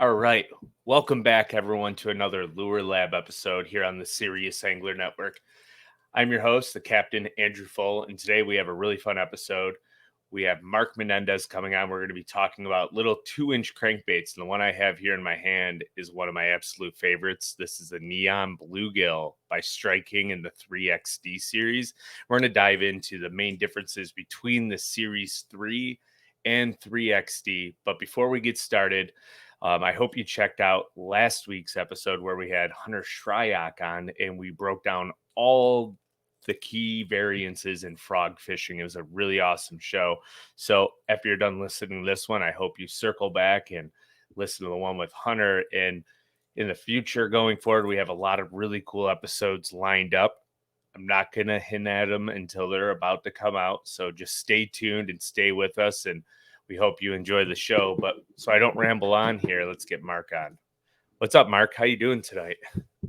All right. Welcome back, everyone, to another Lure Lab episode here on the Serious Angler Network. I'm your host, the Captain Andrew Full, and today we have a really fun episode. We have Mark Menendez coming on. We're going to be talking about little 2-inch crankbaits. And the one I have here in my hand is one of my absolute favorites. This is a Neon Bluegill by Strike King in the 3XD series. We're going to dive into the main differences between the Series 3 and 3XD. But before we get started, I hope you checked out last week's episode where we had Hunter Shryock on and we broke down all the key variances in frog fishing. It was a really awesome show. So after you're done listening to this one, I hope you circle back and listen to the one with Hunter. And in the future going forward, we have a lot of really cool episodes lined up. I'm not going to hint at them until they're about to come out. So just stay tuned and stay with us. And we hope you enjoy the show. But so I don't ramble on here, let's get Mark on. What's up, Mark? How you doing tonight?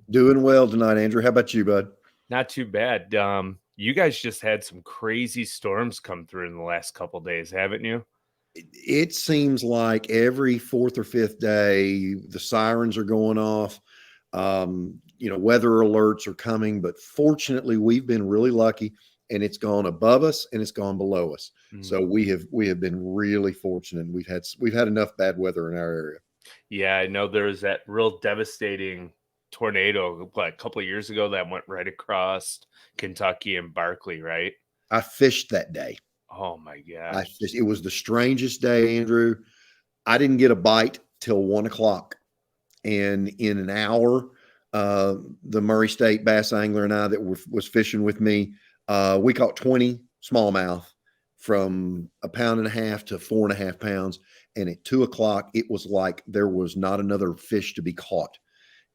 Doing well tonight, Andrew. How about you, bud? Not too bad. You guys just had some crazy storms come through in the last couple of days, haven't you? It seems like every fourth or fifth day, the sirens are going off. Weather alerts are coming, but fortunately, we've been really lucky, and it's gone above us and it's gone below us. So we have been really fortunate. We've had enough bad weather in our area. Yeah, I know there was that real devastating tornado a couple of years ago that went right across Kentucky and Barkley, right? I fished that day. Oh my gosh. It was the strangest day, Andrew. I didn't get a bite till 1 o'clock. And in an hour, the Murray State bass angler and I that was fishing with me, we caught 20 smallmouth from 1.5 pounds to 4.5 pounds. And at 2 o'clock, it was like there was not another fish to be caught.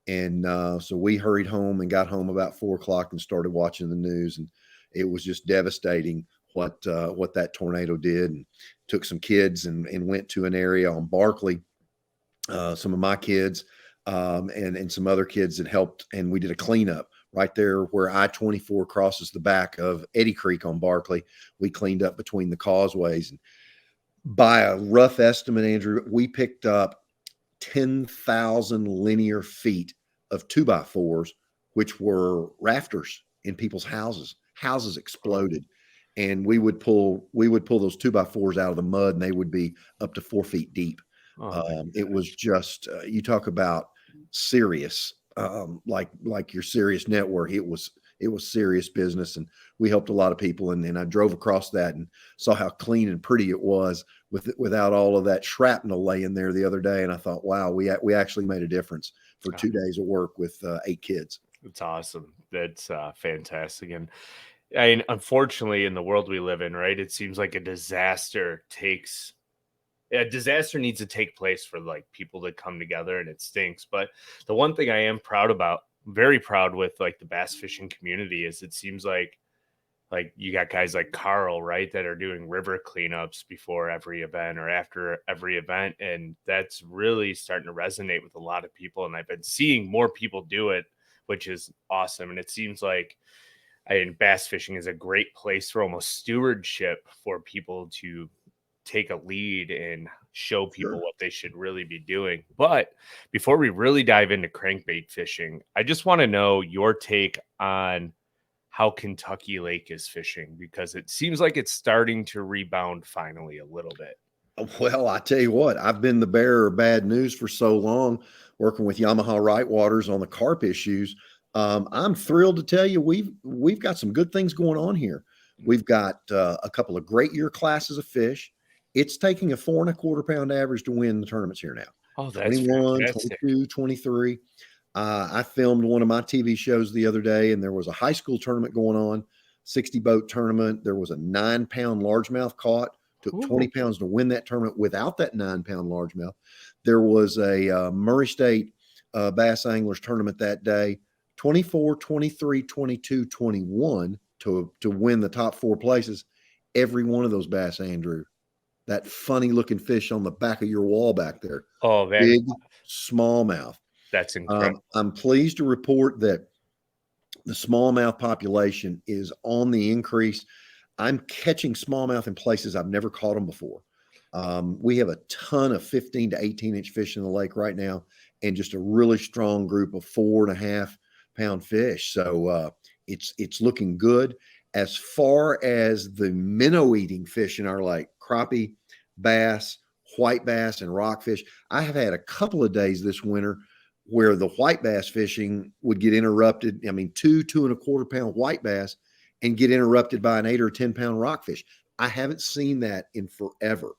And so we hurried home and got home about 4 o'clock and started watching the news. And it was just devastating what that tornado did. And took some kids and went to an area on Barkley. Some of my kids and some other kids that helped, and we did a cleanup right there where I-24 crosses the back of Erie Creek on Barkley. We cleaned up between the causeways, and by a rough estimate, Andrew, we picked up 10,000 linear feet of 2x4s, which were rafters in people's houses. Houses exploded. And we would pull those 2x4s out of the mud, and they would be up to 4 feet deep. It was just you talk about serious, like your serious network. It was serious business, and we helped a lot of people. And I drove across that and saw how clean and pretty it was without all of that shrapnel laying there the other day. And I thought, wow, we actually made a difference for 2 days of work with 8 kids. It's awesome. That's fantastic. And I mean, unfortunately, in the world we live in, right, it seems like a disaster needs to take place for like people to come together, and it stinks. But the one thing I am very proud with like the bass fishing community is it seems like you got guys like Carl, right, that are doing river cleanups before every event or after every event. And that's really starting to resonate with a lot of people. And I've been seeing more people do it, which is awesome. And it seems like bass fishing is a great place for almost stewardship for people to take a lead and show people what they should really be doing. But before we really dive into crankbait fishing, I just want to know your take on how Kentucky Lake is fishing, because it seems like it's starting to rebound finally a little bit. Well, I tell you what, I've been the bearer of bad news for so long, working with Yamaha Right Waters on the carp issues. I'm thrilled to tell you we've got some good things going on here. We've got a couple of great year classes of fish. It's taking a 4.25 pound average to win the tournaments here now. Oh, that's 21, fantastic. 22, 23. I filmed one of my TV shows the other day, and there was a high school tournament going on, 60 boat tournament. There was a 9-pound largemouth caught. Took 20 pounds to win that tournament without that 9-pound largemouth. There was a Murray State bass anglers tournament that day, 24, 23, 22, 21 to win the top 4 places. Every one of those bass, Andrew, that funny looking fish on the back of your wall back there. Oh, man. Big smallmouth. That's incredible. I'm pleased to report that the smallmouth population is on the increase. I'm catching smallmouth in places I've never caught them before. We have a ton of 15 to 18-inch fish in the lake right now, and just a really strong group of 4.5-pound fish. So it's looking good. As far as the minnow eating fish in our lake, crappie, bass, white bass, and rockfish, I have had a couple of days this winter where the white bass fishing would get interrupted. I mean, 2.25-pound white bass and get interrupted by an 8 or 10-pound rockfish. I haven't seen that in forever.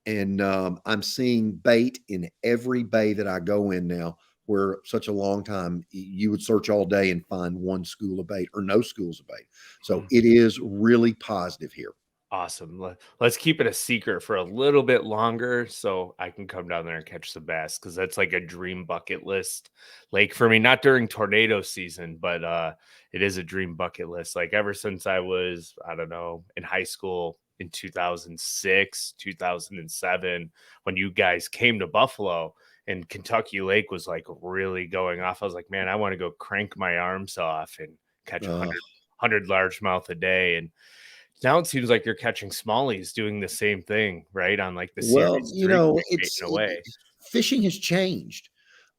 And I'm seeing bait in every bay that I go in now, where such a long time you would search all day and find one school of bait or no schools of bait. So it is really positive here. Awesome. Let's keep it a secret for a little bit longer so I can come down there and catch the bass, because that's like a dream bucket list lake for me. Not during tornado season, but it is a dream bucket list. Like ever since I was, I don't know, in high school in 2006, 2007, when you guys came to Buffalo and Kentucky Lake was like really going off. I was like, man, I want to go crank my arms off and catch 100 largemouth a day. And now it seems like you're catching smallies doing the same thing, right? On like the Well, series 3 crankbait in a way. fishing has changed.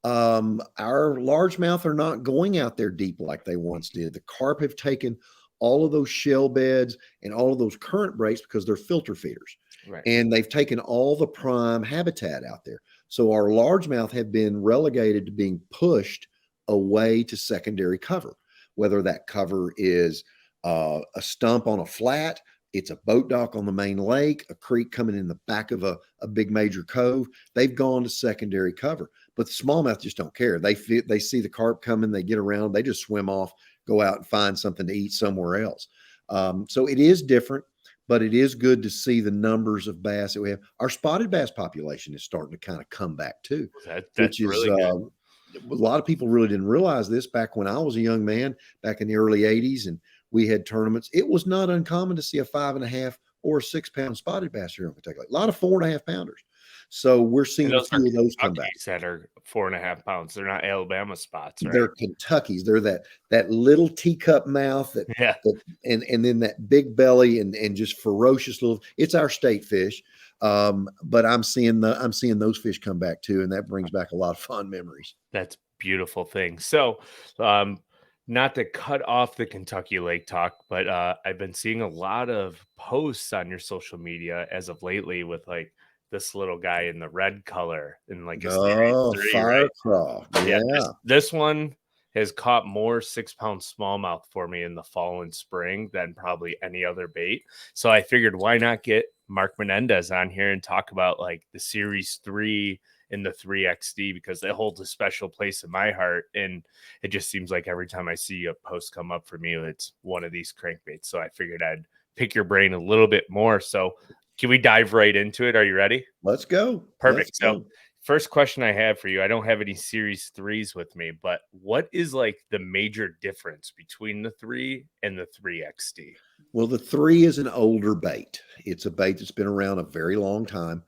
Our largemouth are not going out there deep like they once did. The carp have taken all of those shell beds and all of those current breaks because they're filter feeders. Right. And they've taken all the prime habitat out there. So our largemouth have been relegated to being pushed away to secondary cover, whether that cover is a stump on a flat, it's a boat dock on the main lake, a creek coming in the back of a big major cove. They've gone to secondary cover. But the smallmouth just don't care. They see the carp coming, they get around, they just swim off, go out and find something to eat somewhere else. So it is different, but it is good to see the numbers of bass that we have. Our spotted bass population is starting to kind of come back too, That's which is really good. a lot of people really didn't realize this back when I was a young man, back in the early 80s, and we had tournaments. It was not uncommon to see a 5.5 or 6-pound spotted bass here in Kentucky. A lot of 4.5-pounders. So we're And seeing a those are few of those come back. Kentuckys that are 4.5 pounds. They're not Alabama spots, right? They're Kentuckys. They're that little teacup mouth Yeah. and then that big belly and just ferocious little. It's our state fish, but I'm seeing those fish come back too, and that brings back a lot of fond memories. That's beautiful thing. So, not to cut off the Kentucky Lake talk, but I've been seeing a lot of posts on your social media as of lately with like this little guy in the red color in like a series Oh, 3, right? firecraw. Yeah, Yeah. this one has caught more 6-pound smallmouth for me in the fall and spring than probably any other bait. So I figured, why not get Mark Menendez on here and talk about like the series 3 and the 3XD, because it holds a special place in my heart. And it just seems like every time I see a post come up for me, it's one of these crankbaits. So I figured I'd pick your brain a little bit more. So can we dive right into it? Are you ready? Let's go. Perfect. Let's So go. first question I have for you, I don't have any series 3s with me, but what is like the major difference between the 3 and the 3XD? Well, the 3 is an older bait. It's a bait that's been around a very long time.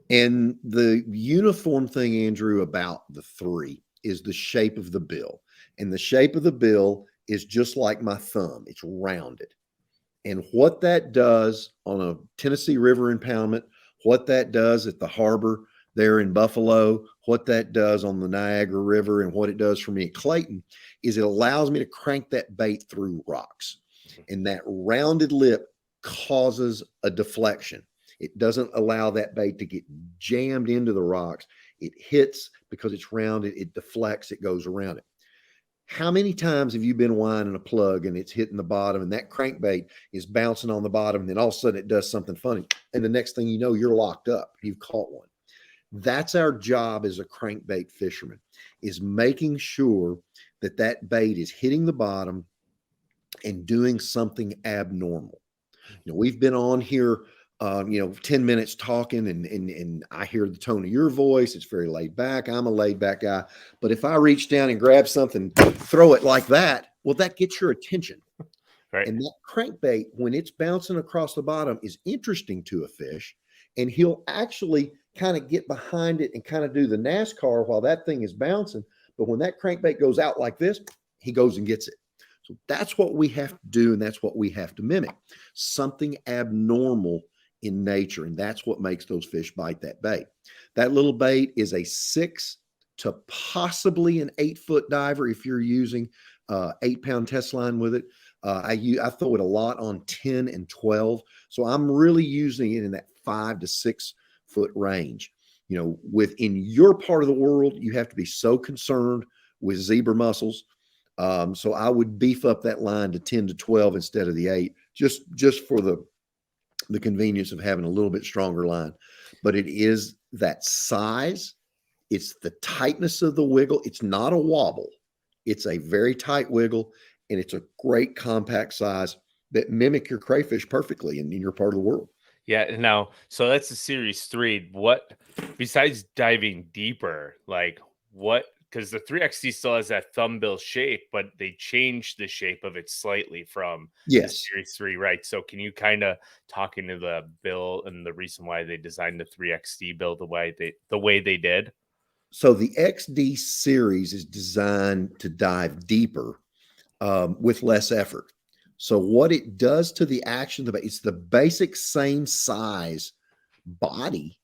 And the uniform thing, Andrew, about the 3 is the shape of the bill. And the shape of the bill is just like my thumb. It's rounded. And what that does on a Tennessee River impoundment, what that does at the harbor there in Buffalo, what that does on the Niagara River, and what it does for me at Clayton is it allows me to crank that bait through rocks. And that rounded lip causes a deflection. It doesn't allow that bait to get jammed into the rocks. It hits because it's rounded, it deflects, it goes around it. How many times have you been winding a plug and it's hitting the bottom and that crankbait is bouncing on the bottom and then all of a sudden it does something funny and the next thing you know, you're locked up. You've caught one. That's our job as a crankbait fisherman, is making sure that that bait is hitting the bottom and doing something abnormal. You know, we've been on here 10 minutes talking and I hear the tone of your voice. It's very laid back. I'm a laid back guy. But if I reach down and grab something, throw it like that, well, that gets your attention. Right. And that crankbait, when it's bouncing across the bottom, is interesting to a fish. And he'll actually kind of get behind it and kind of do the NASCAR while that thing is bouncing. But when that crankbait goes out like this, he goes and gets it. So that's what we have to do. And that's what we have to mimic. Something abnormal in nature, and that's what makes those fish bite that bait. That little bait is a 6 to possibly an 8-foot diver if you're using 8-pound test line with it. I throw it a lot on 10 and 12, so I'm really using it in that 5 to 6 foot range. Within your part of the world, you have to be so concerned with zebra mussels. So I would beef up that line to 10 to 12 instead of the 8, just for the convenience of having a little bit stronger line. But it is that size, it's the tightness of the wiggle. It's not a wobble, it's a very tight wiggle, and it's a great compact size that mimic your crayfish perfectly in your part of the world. Yeah. Now, so that's the series 3. What, besides diving deeper, like what? Because the 3XD still has that thumbbill shape, but they changed the shape of it slightly from the Yes. series 3, right? So can you kind of talk into the bill and the reason why they designed the 3XD bill the way they did? So the XD series is designed to dive deeper with less effort. So what it does to the action, it's the basic same size body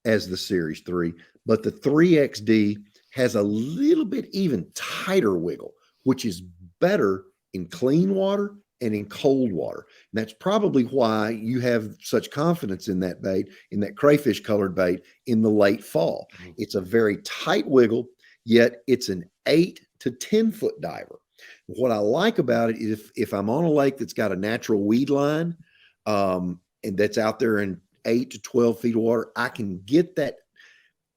as the Series 3, but the 3XD has a little bit even tighter wiggle, which is better in clean water and in cold water. And that's probably why you have such confidence in that bait, in that crayfish colored bait in the late fall. Mhm. It's a very tight wiggle, yet it's an 8 to 10-foot diver. What I like about it is if I'm on a lake that's got a natural weed line, and that's out there in 8 to 12 feet of water, I can get that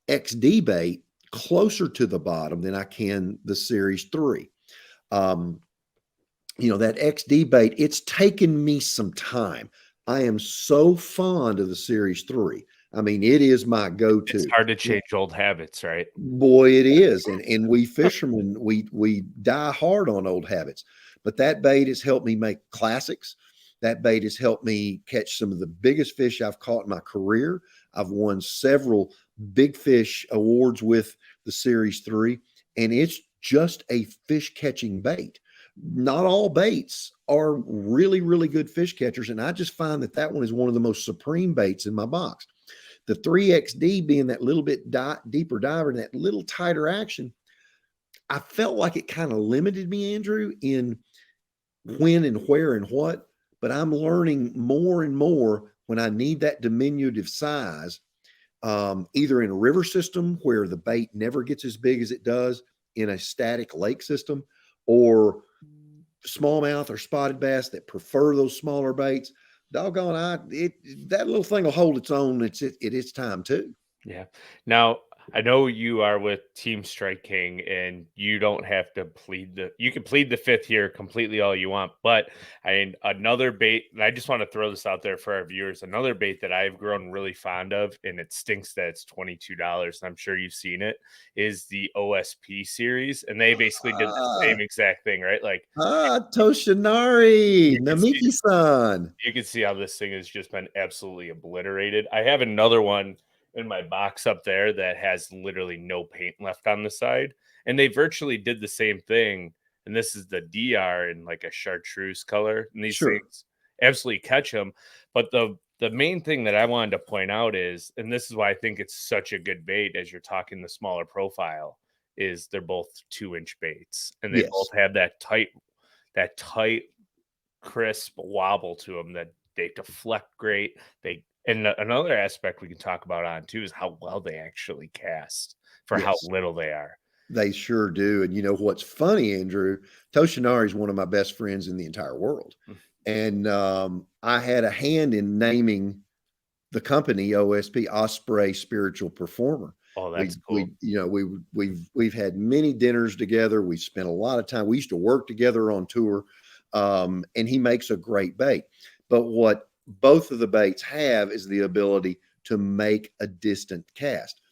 XD bait closer to the bottom than I can the Series 3. That XD bait, it's taken me some time. I am so fond of the Series 3. I mean, it is my It's go-to. hard to change old habits, right? Boy, it is. And we fishermen, we die hard on old habits. But that bait has helped me make classics. That bait has helped me catch some of the biggest fish I've caught in my career. I've won several big fish awards with the Series 3, and it's just a fish catching bait. Not all baits are really, really good fish catchers, and I just find that one is one of the most supreme baits in my box. The 3XD being that little bit deeper diver and that little tighter action, I felt like it kind of limited me, Andrew, in when and where and what. But I'm learning more and more when I need that diminutive size, either in a river system where the bait never gets as big as it does in a static lake system, or smallmouth or spotted bass that prefer those smaller baits. Doggone, that little thing will hold its own. It is time too. Yeah. Now, I know you are with Team Strike King and you don't have to you can plead the fifth here completely all you want, but another bait, and I just want to throw this out there for our viewers, another bait that I've grown really fond of, and it stinks that it's $22, and I'm sure you've seen it, is the OSP series. And they basically did the Ah, same exact thing, right? Like Toshinari, you can see Namiki-san. you can see how this thing has just been absolutely obliterated. I have another one in my box up there that has literally no paint left on the side, and they virtually did the same thing. And this is the DR in like a chartreuse color, and these Sure. things absolutely catch them. But the main thing that I wanted to point out is, and this is why I think it's such a good bait as you're talking the smaller profile, is they're both 2-inch baits, and they both Yes. have that tight crisp wobble to them that they deflect great. Another aspect we can talk about on too is how well they actually cast for how Yes. little they are. They sure do. And you know what's funny, Andrew? Toshinari is one of my best friends in the entire world. Mm. And I had a hand in naming the company OSP, Osprey Spiritual Performer. Oh, We that's cool. we you know we've had many dinners together. We spent a lot of time. We used to work together on tour, and he makes a great bait. But what both of the baits have is the ability to make a distant cast.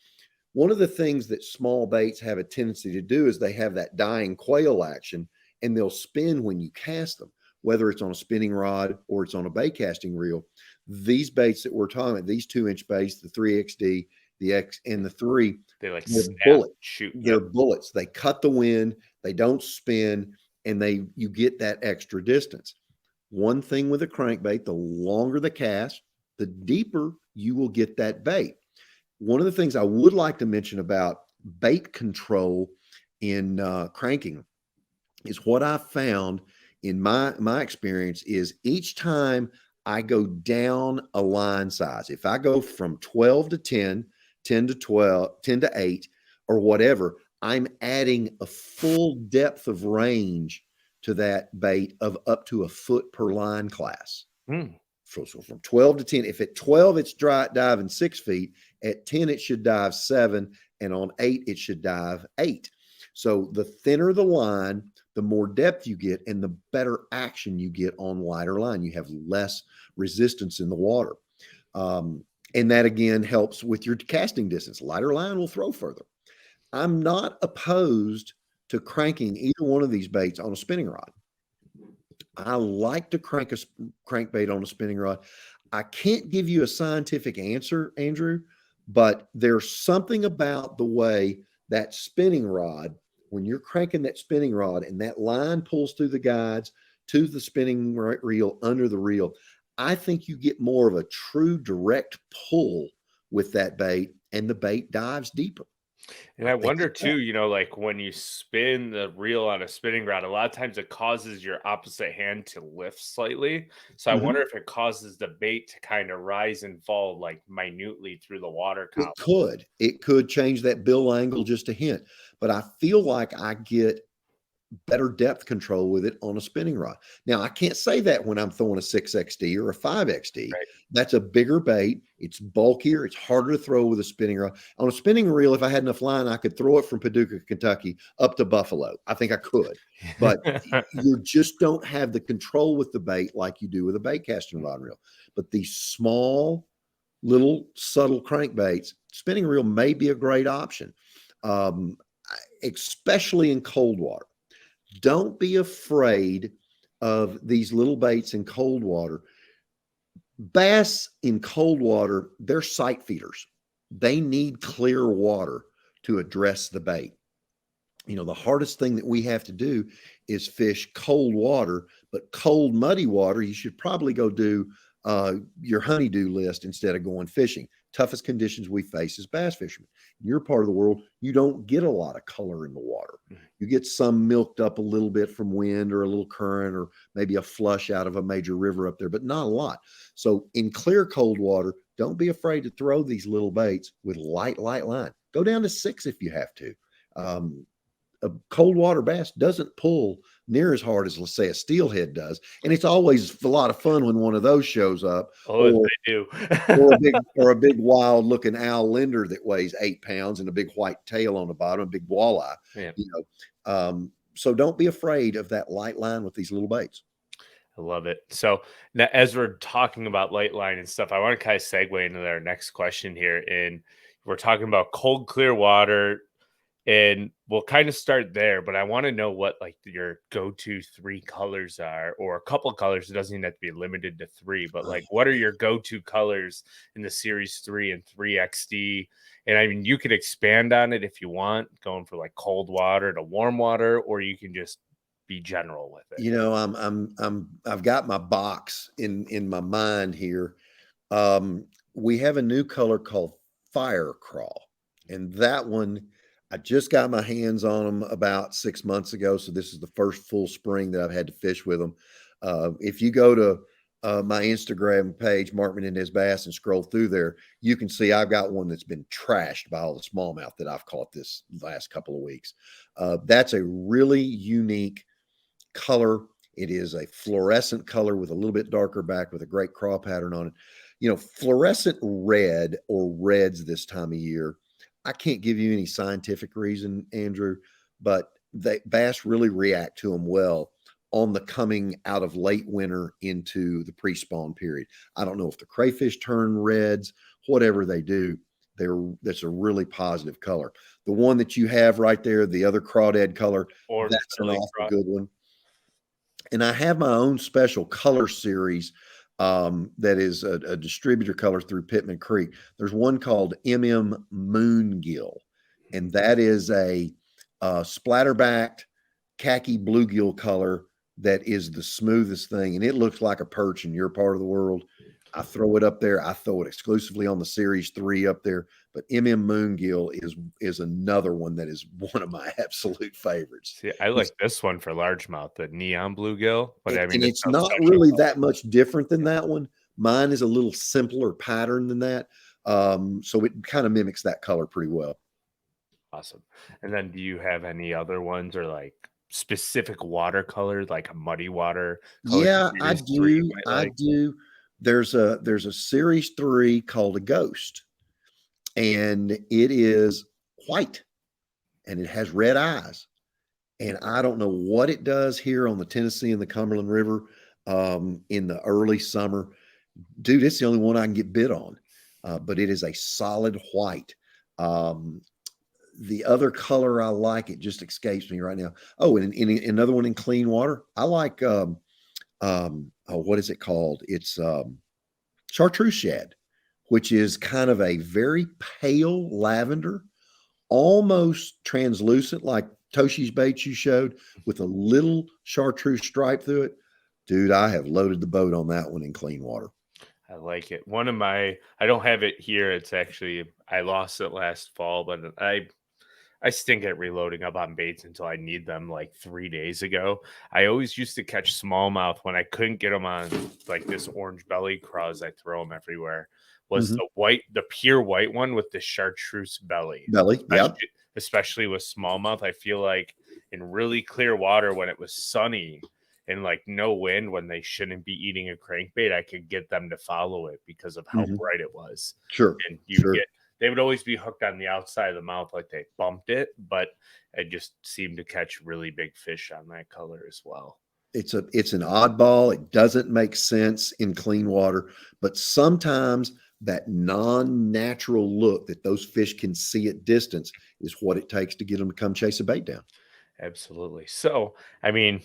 One of the things that small baits have a tendency to do is they have that dying quail action, and they'll spin when you cast them, whether it's on a spinning rod or it's on a bait casting reel. These baits that we're talking about, these 2-inch baits, the 3XD, the X, and the 3, They like they're snap, bullets. shoot. They're Yep. bullets. They cut the wind, they don't spin, and you get that extra distance. One thing with a crankbait, the longer the cast, the deeper you will get that bait. One of the things I would like to mention about bait control in cranking is what I found in my experience is each time I go down a line size, if I go from 12 to 10, 10 to 12, 10 to 8, or whatever, I'm adding a full depth of range to that bait of up to a foot per line class. So from 12 to 10, if at 12 it's diving 6 feet, at 10 it should dive 7, and on 8 it should dive 8. So the thinner the line, the more depth you get, and the better action you get on lighter line. You have less resistance in the water. And that again helps with your casting distance. Lighter line will throw further. I'm not opposed to cranking either one of these baits on a spinning rod. I like to crank a crankbait on a spinning rod. I can't give you a scientific answer, Andrew, but there's something about the way that spinning rod, when you're cranking that spinning rod and that line pulls through the guides to the spinning reel under the reel, I think you get more of a true direct pull with that bait, and the bait dives deeper. And I wonder too, like when you spin the reel on a spinning rod, a lot of times it causes your opposite hand to lift slightly. So I wonder if it causes the bait to kind of rise and fall like minutely through the water column. It could change that bill angle just a hint, but I feel like I get better depth control with it on a spinning rod. Now, I can't say that when I'm throwing a 6XD or a 5XD. Right. That's a bigger bait. It's bulkier. It's harder to throw with a spinning rod. On a spinning reel, if I had enough line, I could throw it from Paducah, Kentucky up to Buffalo. I think I could. But you just don't have the control with the bait like you do with a bait casting rod and reel. But these small, little, subtle crankbaits, spinning reel may be a great option, especially in cold water. Don't be afraid of these little baits in cold water. Bass in cold water, they're sight feeders. They need clear water to address the bait. The hardest thing that we have to do is fish cold water, but cold, muddy water, you should probably go do your honeydew list instead of going fishing. Toughest conditions we face as bass fishermen. In your part of the world, you don't get a lot of color in the water. You get some milked up a little bit from wind or a little current or maybe a flush out of a major river up there, but not a lot. So in clear cold water, don't be afraid to throw these little baits with light line. Go down to 6 if you have to. A cold water bass doesn't pull near as hard as, let's say, a steelhead does. And it's always a lot of fun when one of those shows up. Oh, they do. or a big wild looking owl linder that weighs 8 pounds and a big white tail on the bottom, a big walleye. Yeah. So don't be afraid of that light line with these little baits. I love it. So now, as we're talking about light line and stuff, I want to kind of segue into our next question here. And we're talking about cold, clear water, and we'll kind of start there. But I want to know what like your go-to 3 colors are, or a couple colors. It doesn't even have to be limited to 3, but like, what are your go-to colors in the Series 3 and 3XD? And I mean, you could expand on it if you want, going for like cold water to warm water, or you can just be general with it. I've got my box in my mind here. We have a new color called Fire Crawl, and that one I just got my hands on them about 6 months ago. So this is the first full spring that I've had to fish with them. If you go to my Instagram page, Mark Menendez Bass, and scroll through there, you can see I've got one that's been trashed by all the smallmouth that I've caught this last couple of weeks. That's a really unique color. It is a fluorescent color with a little bit darker back with a great craw pattern on it. Fluorescent red or reds this time of year, I can't give you any scientific reason, Andrew, but bass really react to them well on the coming out of late winter into the pre-spawn period. I don't know if the crayfish turn reds, whatever they do, that's a really positive color. The one that you have right there, the other crawdad color, that's an awful good one. And I have my own special color series that is a distributor color through Pittman Creek. There's one called Moongill, and that is a splatter-backed khaki bluegill color that is the smoothest thing, and it looks like a perch in your part of the world. I throw it up there. I throw it exclusively on the Series 3 up there. But Moongill is another one that is one of my absolute favorites. See, I like this one for largemouth, the neon bluegill, but I mean, And it's it's not such a really color. that much different than that one. Mine is a little simpler pattern than that. So it kind of mimics that color pretty well. Awesome. And then do you have any other ones or like specific watercolors, like a muddy water color Yeah, I series 3 you do. might I like? do. There's a Series 3 called a Ghost, and it is white and it has red eyes. And I don't know what it does here on the Tennessee and the Cumberland River in the early summer. Dude, it's the only one I can get bid on. But it is a solid white. Um, the other color I like, it just escapes me right now. Oh, and another one in clean water. I like oh, what is it called? It's chartreuse shad, which is kind of a very pale lavender, almost translucent, like Toshi's bait you showed, with a little chartreuse stripe through it. Dude, I have loaded the boat on that one in clean water. I like it. One of my I don't have it here. It's actually I lost it last fall, but I stink at reloading up on baits until I need them like 3 days ago. I always used to catch smallmouth when I couldn't get them on like this orange belly crawls. I throw them everywhere. Was Mm-hmm. the pure white one with the chartreuse belly, Belly, yep. especially with smallmouth. I feel like in really clear water when it was sunny and like no wind when they shouldn't be eating a crankbait, I could get them to follow it because of how Mm-hmm. bright it was. Sure, And you would sure. get they would always be hooked on the outside of the mouth like they bumped it, but I just seemed to catch really big fish on that color as well. It's an oddball. It doesn't make sense in clean water, but sometimes that non-natural look that those fish can see at distance is what it takes to get them to come chase a bait down. Absolutely. So, I mean,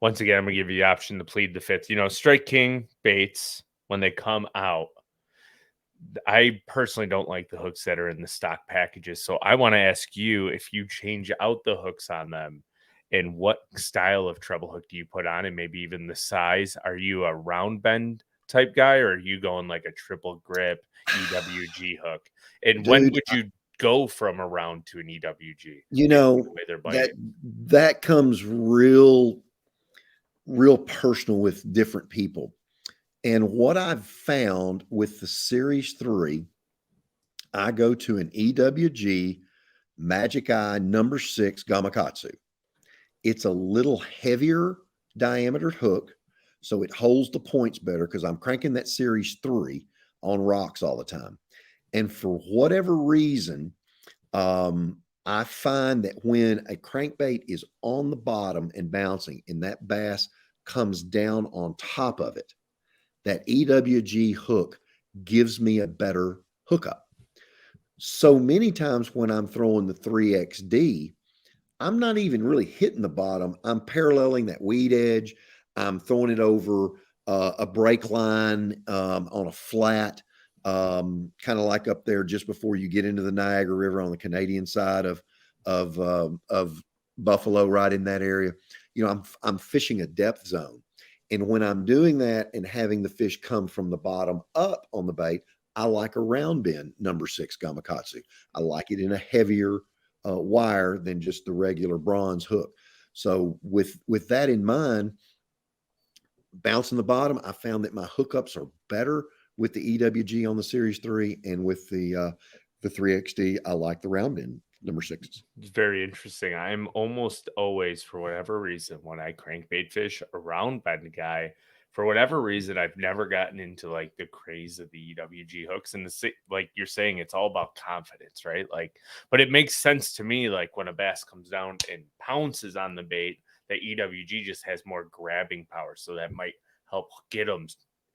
once again, I'm gonna give you the option to plead the fifth. Strike King baits when they come out. I personally don't like the hooks that are in the stock packages. So I want to ask you if you change out the hooks on them and what style of treble hook do you put on and maybe even the size? Are you a round bend type guy or are you going like a triple grip EWG hook? And when Dude, would you go from a round to an EWG? you Based on know the way they're that biting. that comes real personal with different people. And what I've found with the Series 3, I go to an EWG Magic Eye number 6 Gamakatsu. It's a little heavier diameter hook, so it holds the points better because I'm cranking that Series 3 on rocks all the time. And for whatever reason, I find that when a crankbait is on the bottom and bouncing and that bass comes down on top of it, that EWG hook gives me a better hookup. So many times when I'm throwing the 3XD, I'm not even really hitting the bottom. I'm paralleling that weed edge. I'm throwing it over a brake line on a flat, kind of like up there just before you get into the Niagara River on the Canadian side of Buffalo, right in that area. I'm fishing a depth zone, and when I'm doing that and having the fish come from the bottom up on the bait, I like a round bend number 6 Gamakatsu. I like it in a heavier wire than just the regular bronze hook. So with that in mind, bouncing the bottom, I found that my hookups are better with the EWG on the Series 3, and with the 3XD, I like the round bend number 6s. It's very interesting. I'm almost always, for whatever reason, when I crankbait fish a round bend guy, for whatever reason, I've never gotten into like the craze of the EWG hooks. And like you're saying, it's all about confidence, right? Like, but it makes sense to me, like when a bass comes down and pounces on the bait, that EWG just has more grabbing power. So that might help get them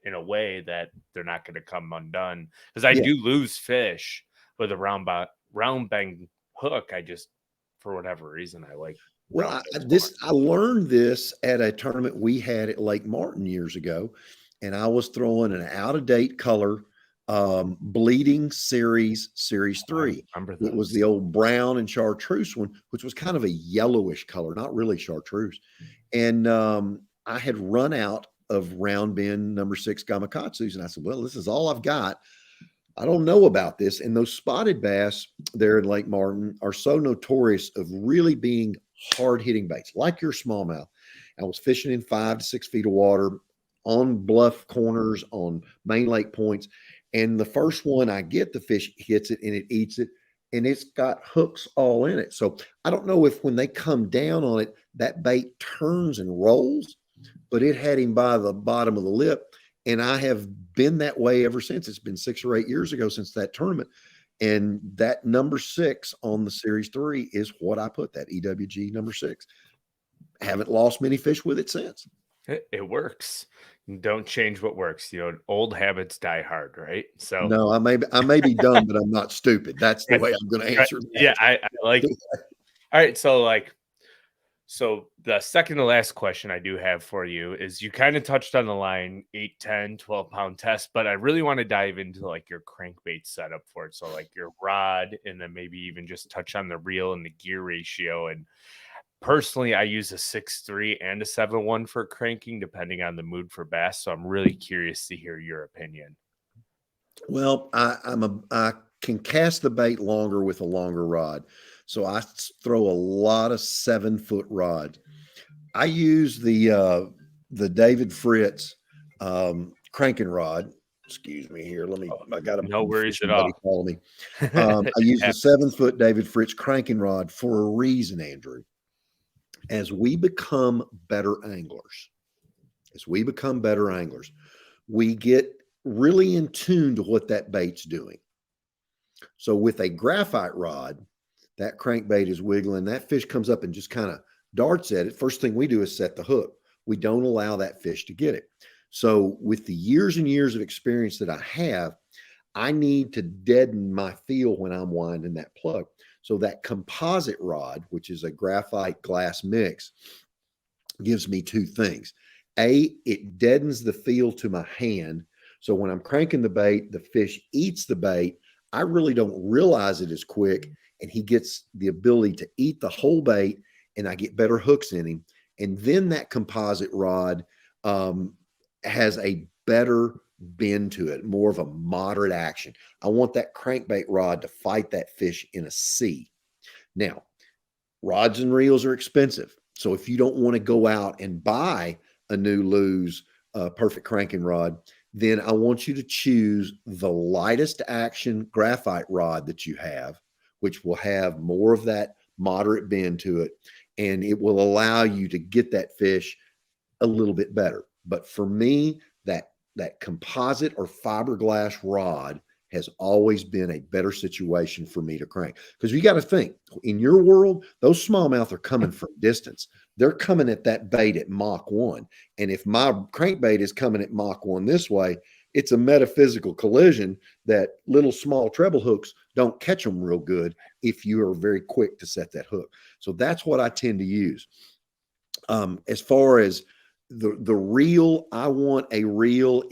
in a way that they're not going to come undone. Because I Yeah. do lose fish with a round bend hook. I just, for whatever reason, I like Well, round bends more. I learned this at a tournament we had at Lake Martin years ago, and I was throwing an out of date color, bleeding Series Oh, I 3. remember It was those. the old brown and chartreuse one, which was kind of a yellowish color, not really chartreuse. And I had run out of round bend number 6 gamakatsus. And I said, well, this is all I've got. I don't know about this. And those spotted bass there in Lake Martin are so notorious of really being hard hitting baits, like your smallmouth. I was fishing in 5 to 6 feet of water on bluff corners, on main lake points. And the first one I get, the fish hits it and it eats it. And it's got hooks all in it. So I don't know if when they come down on it, that bait turns and rolls, but it had him by the bottom of the lip. And I have been that way ever since. It's been 6 or 8 years ago since that tournament. And that number 6 on the Series 3 is what I put, that EWG number 6. Haven't lost many fish with it since. It works. Don't change what works. Old habits die hard, right? So no, I may be dumb, but I'm not stupid. That's the way I'm going to answer that. Yeah, I like it. All right, so the second to last question I do have for you is, you kind of touched on the line 8, 10, 12-pound test, but I really want to dive into like your crankbait setup for it. So like your rod, and then maybe even just touch on the reel and the gear ratio. And personally, I use a 6.3 and a 7.1 for cranking, depending on the mood for bass. So I'm really curious to hear your opinion. Well, I can cast the bait longer with a longer rod. So I throw a lot of 7-foot rods. I use the David Fritz cranking rod. Excuse me here. I got no worries at all. Call me. I use the 7-foot David Fritz cranking rod for a reason, Andrew. As we become better anglers, we get really in tune to what that bait's doing. So with a graphite rod, that crankbait is wiggling. That fish comes up and just kind of darts at it. First thing we do is set the hook. We don't allow that fish to get it. So with the years and years of experience that I have, I need to deaden my feel when I'm winding that plug. So that composite rod, which is a graphite glass mix, gives me 2 things. A, it deadens the feel to my hand. So when I'm cranking the bait, the fish eats the bait. I really don't realize it as quick, and he gets the ability to eat the whole bait, and I get better hooks in him. And then that composite rod has a better bend to it, more of a moderate action. I want that crankbait rod to fight that fish in a sea. Now, rods and reels are expensive. So if you don't want to go out and buy a new Lew's perfect cranking rod, then I want you to choose the lightest action graphite rod that you have, which will have more of that moderate bend to it, and it will allow you to get that fish a little bit better. But for me, that composite or fiberglass rod has always been a better situation for me to crank. Because you got to think, in your world, those smallmouth are coming from distance. They're coming at that bait at Mach 1. And if my crankbait is coming at Mach 1 this way, it's a metaphysical collision that little small treble hooks don't catch them real good if you are very quick to set that hook. So that's what I tend to use. As far as the reel, I want a reel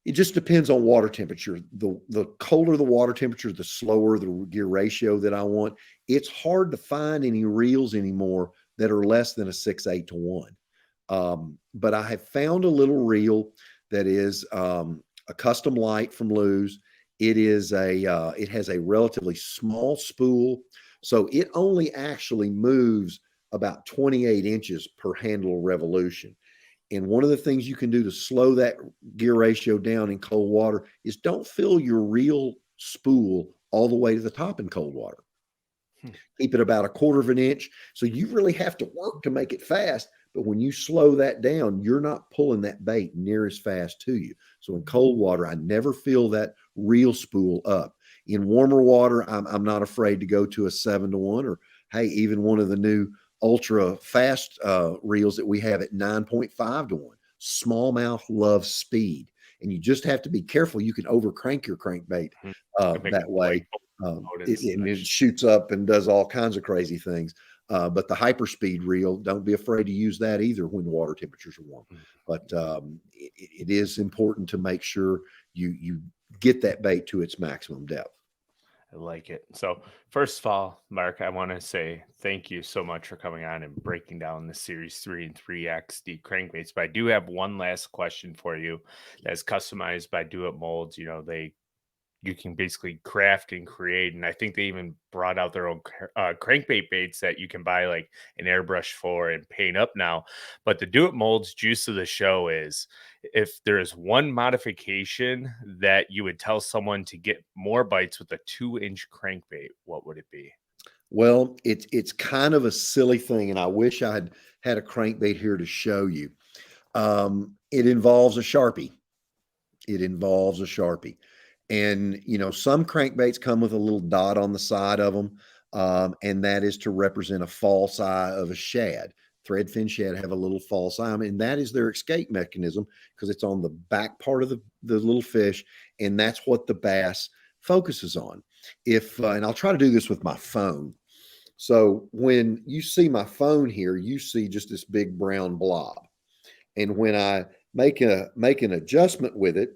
it just depends on water temperature. The colder the water temperature, the slower the gear ratio that I want. It's hard to find any reels anymore that are less than a 6/8 to 1. But I have found a little reel that is a custom light from Lew's. It has a relatively small spool, so it only actually moves about 28 inches per handle revolution. And one of the things you can do to slow that gear ratio down in cold water is don't fill your reel spool all the way to the top in cold water. Keep it about 1/4 of an inch. So you really have to work to make it fast. But when you slow that down, you're not pulling that bait near as fast to you. So in cold water, I never fill that reel spool up. In warmer water, I'm not afraid to go to a 7 to 1, or hey, even one of the new ultra fast reels that we have at 9.5 to 1. Smallmouth loves speed, and you just have to be careful. You can over crank your crankbait that way. It shoots up and does all kinds of crazy things. But the hyperspeed reel, don't be afraid to use that either when water temperatures are warm. But it is important to make sure you get that bait to its maximum depth. I like it. So, first of all, Mark, I want to say thank you so much for coming on and breaking down the Series 3 and 3XD crankbaits. But I do have one last question for you that's customized by Do It Molds. You know, you can basically craft and create. And I think they even brought out their own crankbait baits that you can buy like an airbrush for and paint up now. But the Do It Molds juice of the show is if there is one modification that you would tell someone to get more bites with a 2-inch crankbait, what would it be? Well, it's kind of a silly thing, and I wish I had a crankbait here to show you. It involves a Sharpie. It involves a Sharpie. And, some crankbaits come with a little dot on the side of them, and that is to represent a false eye of a shad. Threadfin shad have a little false eye, and that is their escape mechanism because it's on the back part of the little fish, and that's what the bass focuses on. And I'll try to do this with my phone. So when you see my phone here, you see just this big brown blob. And when I make an adjustment with it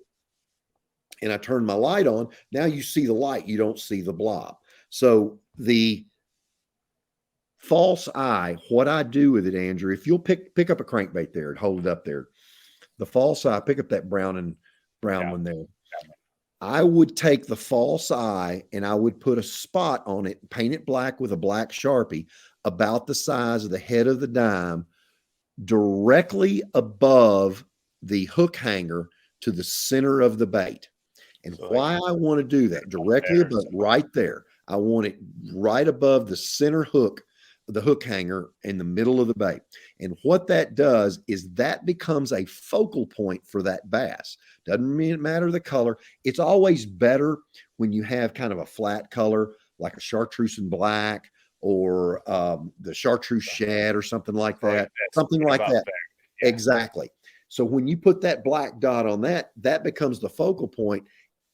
and I turn my light on, now you see the light, you don't see the blob. So the false eye, what I do with it, Andrew, if you'll pick up a crankbait there and hold it up there, the false eye, pick up that brown Yeah. one there. I would take the false eye and I would put a spot on it, paint it black with a black Sharpie about the size of the head of the dime, directly above the hook hanger to the center of the bait. And So, why I want to do that directly there, above, right there, I want it right above the center hook, the hook hanger in the middle of the bait. And what that does is that becomes a focal point for that bass. Doesn't matter the color. It's always better when you have kind of a flat color, like a chartreuse and black or the chartreuse shad or something like that. Something like that. Yeah. Exactly. So when you put that black dot on that, that becomes the focal point.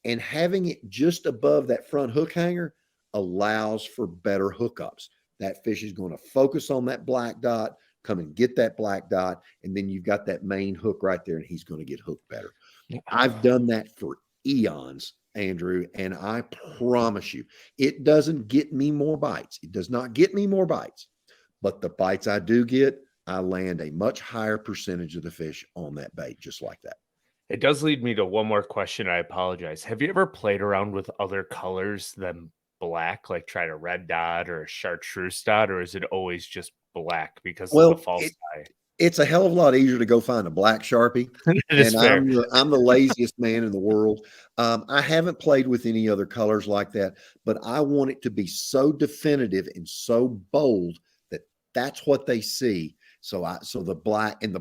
And having it just above that front hook hanger allows for better hookups. That fish is going to focus on that black dot, come and get that black dot, and then you've got that main hook right there, and he's going to get hooked better. I've done that for eons, Andrew, and I promise you, it doesn't get me more bites. It does not get me more bites, but the bites I do get, I land a much higher percentage of the fish on that bait, just like that. It does lead me to one more question. I apologize. Have you ever played around with other colors than black, like tried a red dot or a chartreuse dot, or is it always just black because of the false eye? It's a hell of a lot easier to go find a black Sharpie. It is And fair. I'm the laziest man in the world. I haven't played with any other colors like that, but I want it to be so definitive and so bold that that's what they see. So the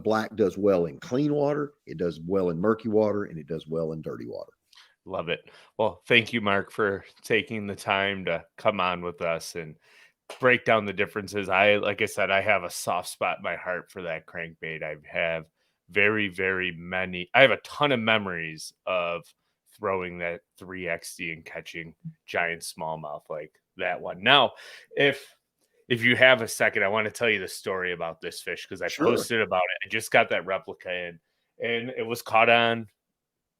black does well in clean water, it does well in murky water, and it does well in dirty water. Love it. Well, thank you, Mark, for taking the time to come on with us and break down the differences. Like I said, I have a soft spot in my heart for that crankbait. I have I have a ton of memories of throwing that 3XD and catching giant smallmouth like that one. Now, if you have a second, I want to tell you the story about this fish because I Sure. posted about it. I just got that replica in, and it was caught on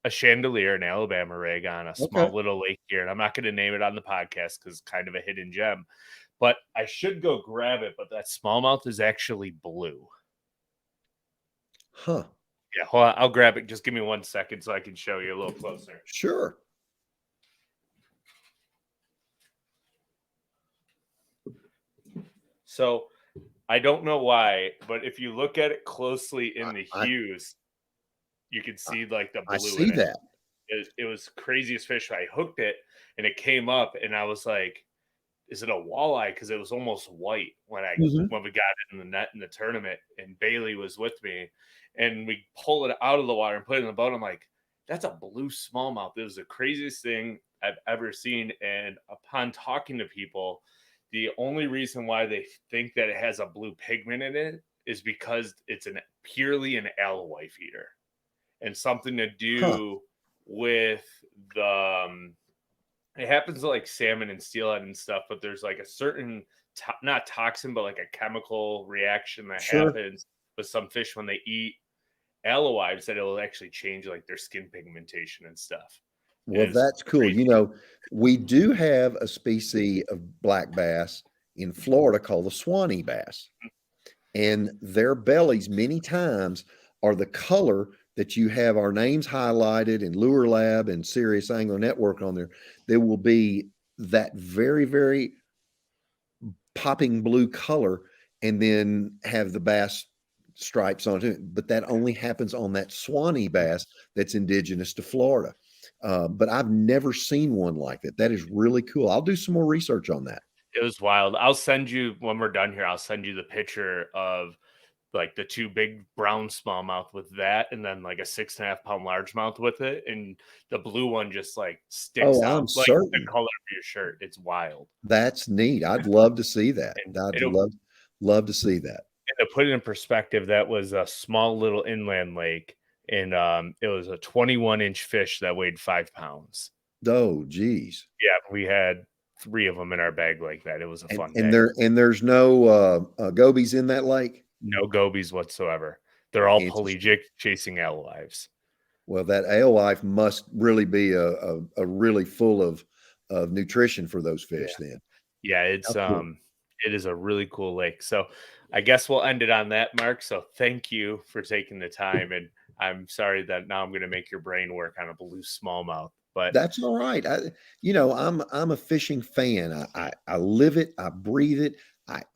a chandelier, an Alabama rig on a Okay. small little lake here. And I'm not going to name it on the podcast because it's kind of a hidden gem. But I should go grab it. But that smallmouth is actually blue. Huh. Yeah, hold on. I'll grab it. Just give me 1 second so I can show you a little closer. Sure. So I don't know why, but if you look at it closely in the I hues, you can see like the I blue see in it. that. It was craziest fish. I hooked it and it came up and I was like, is it a walleye? Because it was almost white when Mhm. we got it in the net in the tournament, and Bailey was with me, and we pull it out of the water and put it in the boat. I'm like, that's a blue smallmouth. It was the craziest thing I've ever seen. And upon talking to people, the only reason why they think that it has a blue pigment in it is because it's purely an alewife eater, and something to Huh. do with the it happens to like salmon and steelhead and stuff, but there's like a certain not toxin, but like a chemical reaction that Sure. happens with some fish when they eat alowives that it'll actually change like their skin pigmentation and stuff. Well, that's cool. You crazy. know, we do have a species of black bass in Florida called the Swanee bass, and their bellies many times are the color that you have our names highlighted in Lure Lab and Serious Angler Network on there. There will be that very, very popping blue color and then have the bass stripes on it. But that only happens on that Swanee bass that's indigenous to Florida. But I've never seen one like that. That is really cool. I'll do some more research on that. It was wild. I'll send you when we're done here. I'll send you the picture of like the two big brown smallmouth with that, and then like a 6.5 pound largemouth with it, and the blue one just like sticks Oh, I'm out like the certain. color of your shirt. It's wild. That's neat. I'd love to see that. And I'd it'll love to see that. and to put it in perspective, that was a small little inland lake, and it was a 21-inch fish that weighed 5 pounds. Oh, geez. Yeah, we had 3 of them in our bag like that. It was a And fun day. there's no gobies in that lake. No gobies whatsoever. They're all Interesting. pelagic, chasing alewives. Well, that alewife must really be a really full of nutrition for those Yeah. fish. Then, Yeah, how cool. it is a really cool lake. So I guess we'll end it on that, Mark. So thank you for taking the time. And I'm sorry that now I'm gonna make your brain work on a blue smallmouth. But That's all right. I'm a fishing fan. I live it. I breathe it.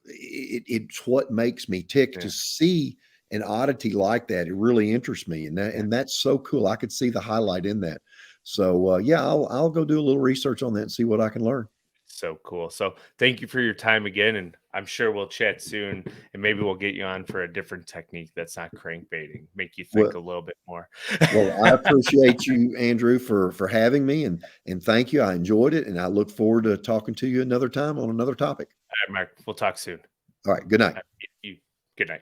It's what makes me tick yeah, to see an oddity like that. It really interests me, yeah, and that's so cool. I could see the highlight in that. So yeah, I'll go do a little research on that and see what I can learn. so cool. So thank you for your time again. And I'm sure we'll chat soon, and maybe we'll get you on for a different technique that's not crankbaiting, make you think Well, a little bit more. well, I appreciate you, Andrew, for having me, and thank you. I enjoyed it, and I look forward to talking to you another time on another topic. All right, Mark, we'll talk soon. All right. Good night. Uh, Good night.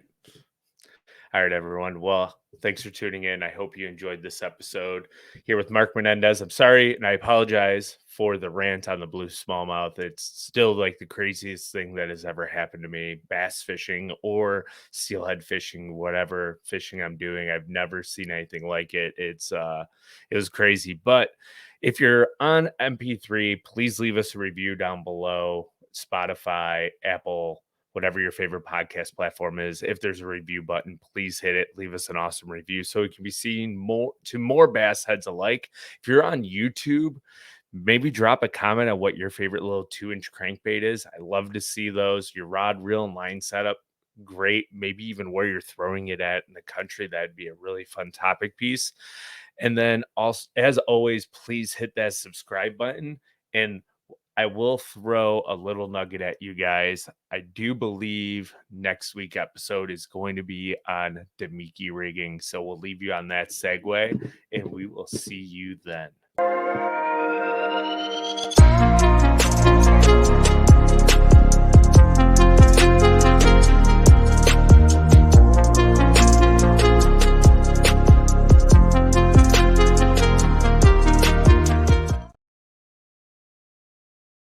All right, everyone. Well, thanks for tuning in. I hope you enjoyed this episode here with Mark Menendez. I'm sorry and I apologize for the rant on the blue smallmouth. It's still like the craziest thing that has ever happened to me. Bass fishing or steelhead fishing, whatever fishing I'm doing, I've never seen anything like it. It was crazy. But if you're on MP3, please leave us a review down below. Spotify, Apple, whatever your favorite podcast platform is. If there's a review button, please hit it. Leave us an awesome review so we can be seen more bass heads alike. If you're on YouTube, maybe drop a comment on what your favorite little 2-inch crankbait is. I love to see those. Your rod, reel, and line setup, great. Maybe even where you're throwing it at in the country. That'd be a really fun topic piece. And then also, as always, please hit that subscribe button. And I will throw a little nugget at you guys. I do believe next week episode is going to be on Demiki rigging. So we'll leave you on that segue and we will see you then.